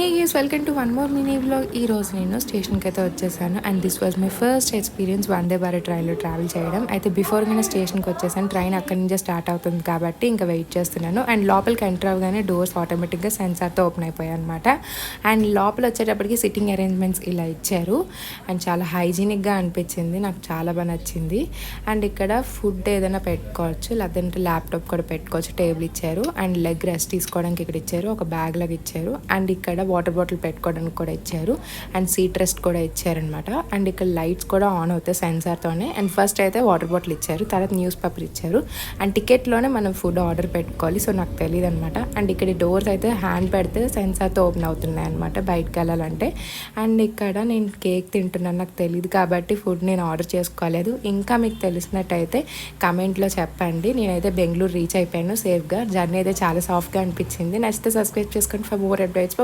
Hey guys, welcome to one more mini vlog. ఈ రోజు నేను స్టేషన్కి అయితే వచ్చేసాను and this was my first experience Vande Bharat ట్రైన్లో ట్రావెల్ చేయడం. అయితే బిఫోర్ నేను స్టేషన్కి వచ్చేసాను. ట్రైన్ అక్కడి నుంచే స్టార్ట్ అవుతుంది కాబట్టి ఇంకా వెయిట్ చేస్తున్నాను. అండ్ లోపలికి ఎంటర్ అవగానే డోర్స్ ఆటోమేటిక్గా సెన్సార్తో ఓపెన్ అయిపోయాయి అనమాట. అండ్ లోపల వచ్చేటప్పటికి సిట్టింగ్ అరేంజ్మెంట్స్ ఇలా ఇచ్చారు అండ్ చాలా హైజీనిక్గా అనిపించింది. నాకు చాలా బాగా నచ్చింది. అండ్ ఇక్కడ ఫుడ్ ఏదైనా పెట్టుకోవచ్చు, లేదంటే ల్యాప్టాప్ కూడా పెట్టుకోవచ్చు. టేబుల్ ఇచ్చారు అండ్ లెగ్ రెస్ట్ తీసుకోవడానికి ఇక్కడ ఇచ్చారు. ఒక బ్యాగ్ లాగా ఇచ్చారు అండ్ ఇక్కడ వాటర్ బాటిల్ పెట్టుకోవడానికి కూడా ఇచ్చారు అండ్ సీట్ రెస్ట్ కూడా ఇచ్చారనమాట. అండ్ ఇక్కడ లైట్స్ కూడా ఆన్ అవుతాయి సెన్సార్తోనే. అండ్ ఫస్ట్ అయితే వాటర్ బాటిల్ ఇచ్చారు, తర్వాత న్యూస్ పేపర్ ఇచ్చారు అండ్ టికెట్లోనే మనం ఫుడ్ ఆర్డర్ పెట్టుకోవాలి. సో నాకు తెలియదు అనమాట. అండ్ ఇక్కడ డోర్స్ అయితే హ్యాండ్ పెడితే సెన్సార్తో ఓపెన్ అవుతున్నాయి అనమాట బయటకు వెళ్ళాలంటే. అండ్ ఇక్కడ నేను కేక్ తింటున్నాను, నాకు తెలియదు కాబట్టి ఫుడ్ నేను ఆర్డర్ చేసుకోలేదు. ఇంకా మీకు తెలిసినట్టయితే కమెంట్లో చెప్పండి. నేనైతే బెంగళూరు రీచ్ అయిపోయాను సేఫ్గా. జర్నీ అయితే చాలా సాఫ్ట్గా అనిపించింది. నచ్చితే సబ్స్క్రైబ్ చేసుకోండి ఫర్ మోర్ అప్డేట్స్.